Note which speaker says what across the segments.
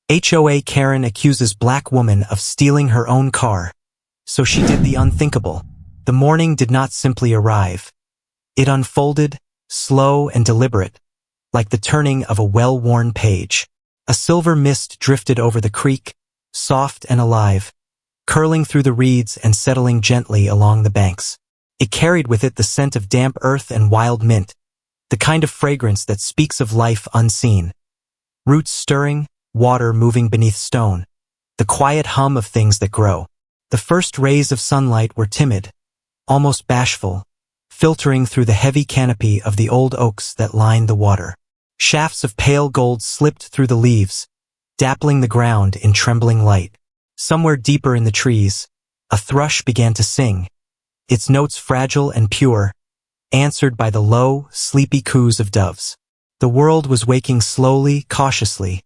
Speaker 1: HOA Karen accuses black woman of stealing her own car. So she did the unthinkable. The morning did not simply arrive. It unfolded, slow and deliberate, like the turning of a well-worn page. A silver mist drifted over the creek, soft and alive, curling through the reeds and settling gently along the banks. It carried with it the scent of damp earth and wild mint, the kind of fragrance that speaks of life unseen. Roots stirring, water moving beneath stone, the quiet hum of things that grow. The first rays of sunlight were timid, almost bashful, filtering through the heavy canopy of the old oaks that lined the water. Shafts of pale gold slipped through the leaves, dappling the ground in trembling light. Somewhere deeper in the trees, a thrush began to sing, its notes fragile and pure, answered by the low, sleepy coos of doves. The world was waking slowly, cautiously,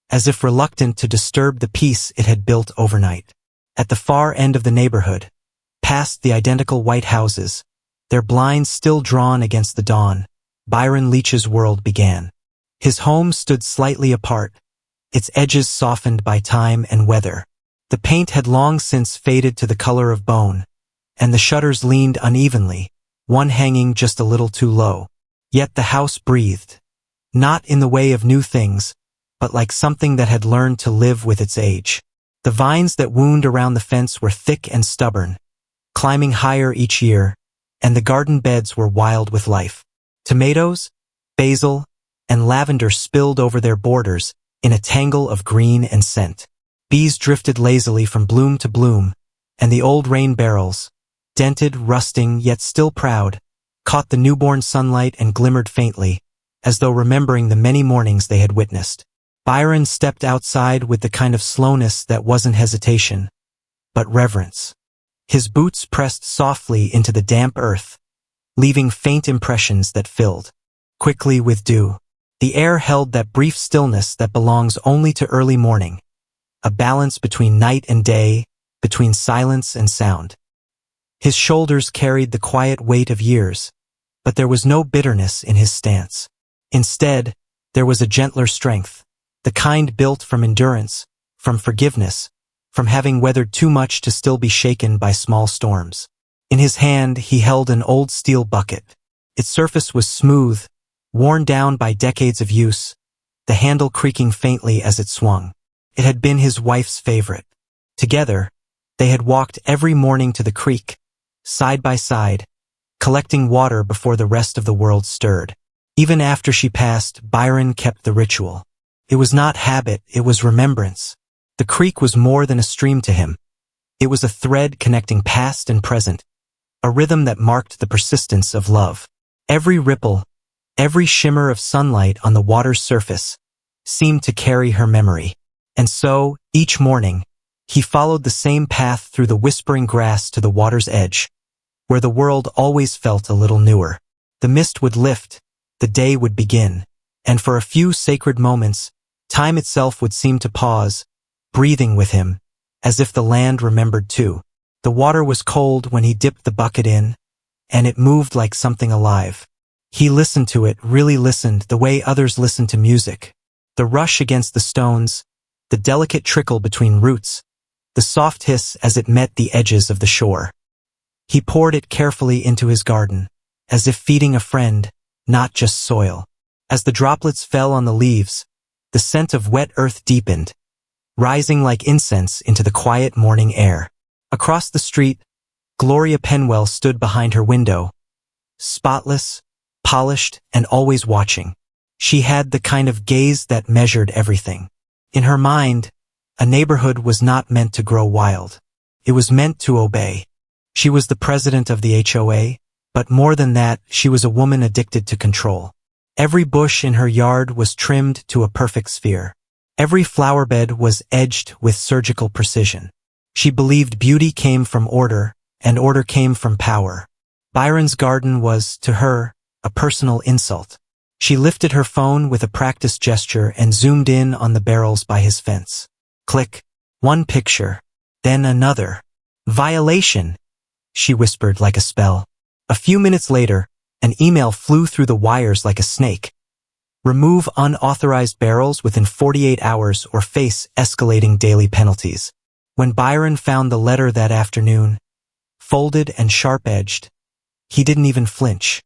Speaker 1: as if reluctant to disturb the peace it had built overnight. At the far end of the neighborhood, past the identical white houses, their blinds still drawn against the dawn, Byron Leach's world began. His home stood slightly apart, its edges softened by time and weather. The paint had long since faded to the color of bone, and the shutters leaned unevenly, one hanging just a little too low. Yet the house breathed, not in the way of new things, but like something that had learned to live with its age. The vines that wound around the fence were thick and stubborn, climbing higher each year, and the garden beds were wild with life. Tomatoes, basil, and lavender spilled over their borders in a tangle of green and scent. Bees drifted lazily from bloom to bloom, and the old rain barrels, dented, rusting, yet still proud, caught the newborn sunlight and glimmered faintly, as though remembering the many mornings they had witnessed. Byron stepped outside with the kind of slowness that wasn't hesitation, but reverence. His boots pressed softly into the damp earth, leaving faint impressions that filled quickly with dew. The air held that brief stillness that belongs only to early morning, a balance between night and day, between silence and sound. His shoulders carried the quiet weight of years, but there was no bitterness in his stance. Instead, there was a gentler strength, the kind built from endurance, from forgiveness, from having weathered too much to still be shaken by small storms. In his hand, he held an old steel bucket. Its surface was smooth, worn down by decades of use, the handle creaking faintly as it swung. It had been his wife's favorite. Together, they had walked every morning to the creek, side by side, collecting water before the rest of the world stirred. Even after she passed, Byron kept the ritual. It was not habit, it was remembrance. The creek was more than a stream to him. It was a thread connecting past and present, a rhythm that marked the persistence of love. Every ripple, every shimmer of sunlight on the water's surface seemed to carry her memory. And so, each morning, he followed the same path through the whispering grass to the water's edge, where the world always felt a little newer. The mist would lift, the day would begin, and for a few sacred moments, time itself would seem to pause, breathing with him, as if the land remembered too. The water was cold when he dipped the bucket in, and it moved like something alive. He listened to it, really listened, the way others listen to music. The rush against the stones, the delicate trickle between roots, the soft hiss as it met the edges of the shore. He poured it carefully into his garden, as if feeding a friend, not just soil. As the droplets fell on the leaves, the scent of wet earth deepened, rising like incense into the quiet morning air. Across the street, Gloria Penwell stood behind her window, spotless, polished, and always watching. She had the kind of gaze that measured everything. In her mind, a neighborhood was not meant to grow wild. It was meant to obey. She was the president of the HOA, but more than that, she was a woman addicted to control. Every bush in her yard was trimmed to a perfect sphere. Every flower bed was edged with surgical precision. She believed beauty came from order, and order came from power. Byron's garden was, to her, a personal insult. She lifted her phone with a practiced gesture and zoomed in on the barrels by his fence. Click. One picture. Then another. Violation, she whispered like a spell. A few minutes later, an email flew through the wires like a snake. Remove unauthorized barrels within 48 hours or face escalating daily penalties. When Byron found the letter that afternoon, folded and sharp-edged, he didn't even flinch.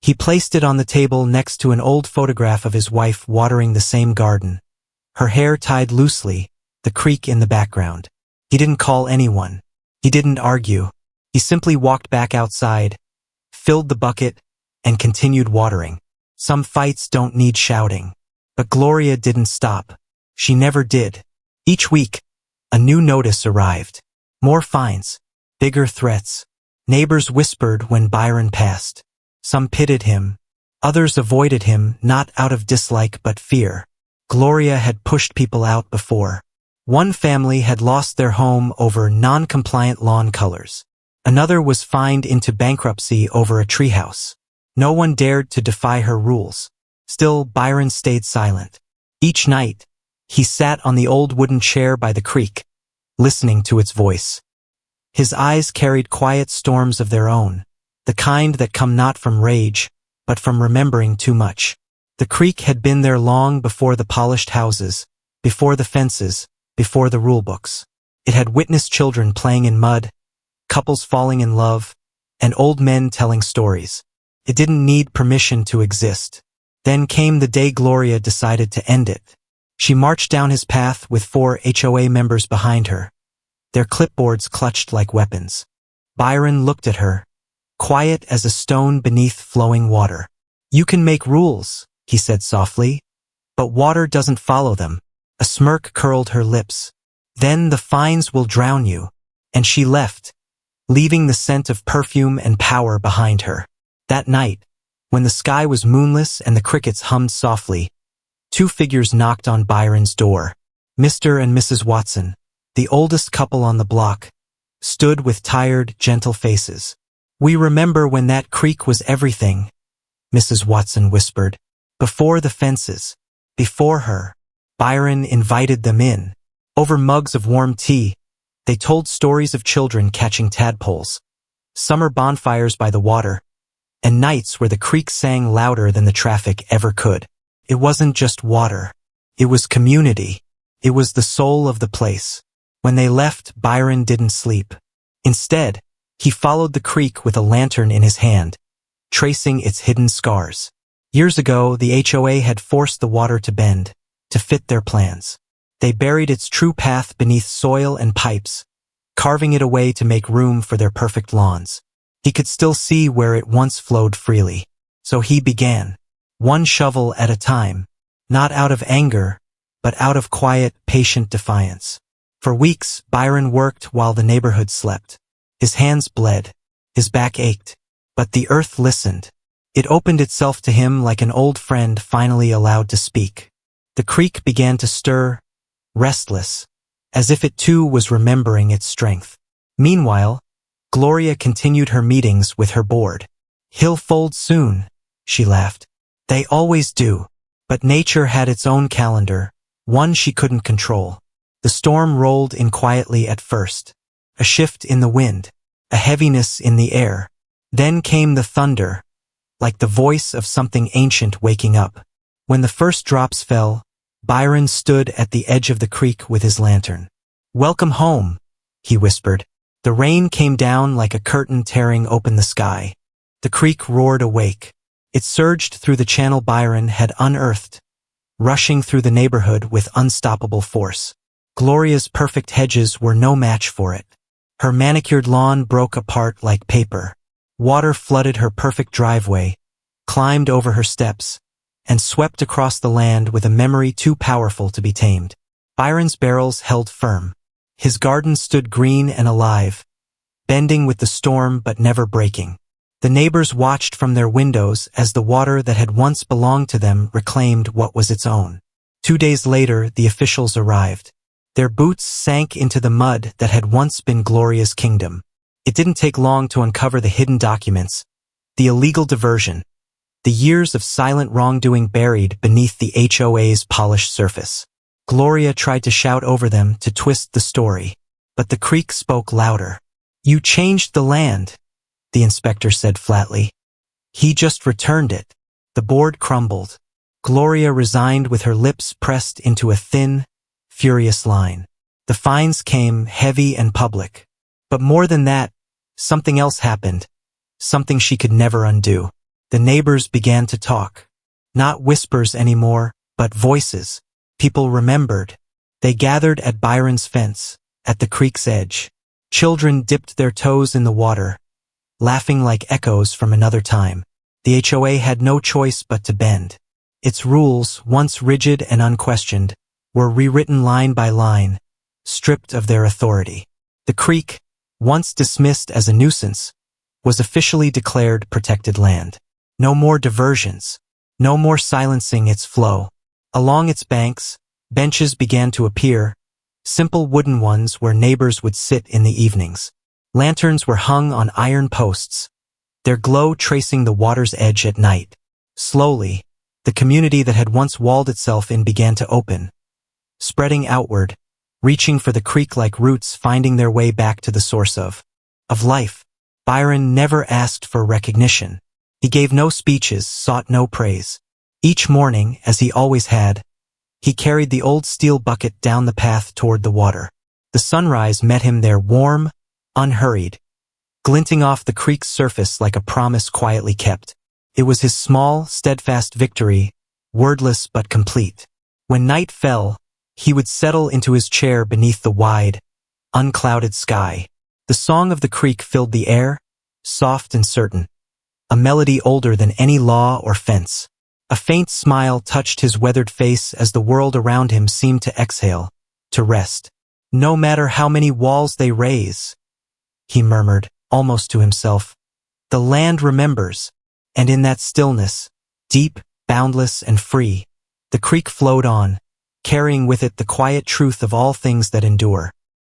Speaker 1: He placed it on the table next to an old photograph of his wife watering the same garden, her hair tied loosely, the creek in the background. He didn't call anyone. He didn't argue. He simply walked back outside, filled the bucket, and continued watering. Some fights don't need shouting. But Gloria didn't stop. She never did. Each week, a new notice arrived. More fines, bigger threats. Neighbors whispered when Byron passed. Some pitied him. Others avoided him, not out of dislike but fear. Gloria had pushed people out before. One family had lost their home over non-compliant lawn colors. Another was fined into bankruptcy over a treehouse. No one dared to defy her rules. Still, Byron stayed silent. Each night, he sat on the old wooden chair by the creek, listening to its voice. His eyes carried quiet storms of their own, the kind that come not from rage, but from remembering too much. The creek had been there long before the polished houses, before the fences, before the rulebooks. It had witnessed children playing in mud, couples falling in love, and old men telling stories. It didn't need permission to exist. Then came the day Gloria decided to end it. She marched down his path with 4 HOA members behind her, their clipboards clutched like weapons. Byron looked at her, quiet as a stone beneath flowing water. "You can make rules," he said softly, "but water doesn't follow them." A smirk curled her lips. "Then the fines will drown you." And she left, leaving the scent of perfume and power behind her. That night, when the sky was moonless and the crickets hummed softly, 2 figures knocked on Byron's door. Mr. and Mrs. Watson, the oldest couple on the block, stood with tired, gentle faces. "We remember when that creek was everything," Mrs. Watson whispered. "Before the fences, before her." Byron invited them in. Over mugs of warm tea, they told stories of children catching tadpoles, summer bonfires by the water, and nights where the creek sang louder than the traffic ever could. It wasn't just water. It was community. It was the soul of the place. When they left, Byron didn't sleep. Instead, he followed the creek with a lantern in his hand, tracing its hidden scars. Years ago, the HOA had forced the water to bend, to fit their plans. They buried its true path beneath soil and pipes, carving it away to make room for their perfect lawns. He could still see where it once flowed freely. So he began, one shovel at a time, not out of anger, but out of quiet, patient defiance. For weeks, Byron worked while the neighborhood slept. His hands bled, his back ached, but the earth listened. It opened itself to him like an old friend finally allowed to speak. The creek began to stir, restless, as if it too was remembering its strength. Meanwhile, Gloria continued her meetings with her board. "He'll fold soon," she laughed. "They always do." But nature had its own calendar, one she couldn't control. The storm rolled in quietly at first, a shift in the wind, a heaviness in the air. Then came the thunder, like the voice of something ancient waking up. When the first drops fell, Byron stood at the edge of the creek with his lantern. "Welcome home," he whispered. The rain came down like a curtain tearing open the sky. The creek roared awake. It surged through the channel Byron had unearthed, rushing through the neighborhood with unstoppable force. Gloria's perfect hedges were no match for it. Her manicured lawn broke apart like paper. Water flooded her perfect driveway, climbed over her steps, and swept across the land with a memory too powerful to be tamed. Byron's barrels held firm. His garden stood green and alive, bending with the storm but never breaking. The neighbors watched from their windows as the water that had once belonged to them reclaimed what was its own. 2 days later, the officials arrived. Their boots sank into the mud that had once been Gloria's kingdom. It didn't take long to uncover the hidden documents, the illegal diversion, the years of silent wrongdoing buried beneath the HOA's polished surface. Gloria tried to shout over them to twist the story, but the creek spoke louder. "You changed the land," the inspector said flatly. "He just returned it." The board crumbled. Gloria resigned with her lips pressed into a thin, furious line. The fines came heavy and public. But more than that, something else happened, something she could never undo. The neighbors began to talk. Not whispers anymore, but voices. People remembered. They gathered at Byron's fence, at the creek's edge. Children dipped their toes in the water, laughing like echoes from another time. The HOA had no choice but to bend. Its rules, once rigid and unquestioned, were rewritten line by line, stripped of their authority. The creek, once dismissed as a nuisance, was officially declared protected land. No more diversions. No more silencing its flow. Along its banks, benches began to appear, simple wooden ones where neighbors would sit in the evenings. Lanterns were hung on iron posts, their glow tracing the water's edge at night. Slowly, the community that had once walled itself in began to open, spreading outward, reaching for the creek like roots, finding their way back to the source of life. Byron never asked for recognition. He gave no speeches, sought no praise. Each morning, as he always had, he carried the old steel bucket down the path toward the water. The sunrise met him there, warm, unhurried, glinting off the creek's surface like a promise quietly kept. It was his small, steadfast victory, wordless but complete. When night fell, he would settle into his chair beneath the wide, unclouded sky. The song of the creek filled the air, soft and certain, a melody older than any law or fence. A faint smile touched his weathered face as the world around him seemed to exhale, to rest. No matter how many walls they raise, he murmured, almost to himself, the land remembers. And in that stillness, deep, boundless, and free, the creek flowed on, carrying with it the quiet truth of all things that endure.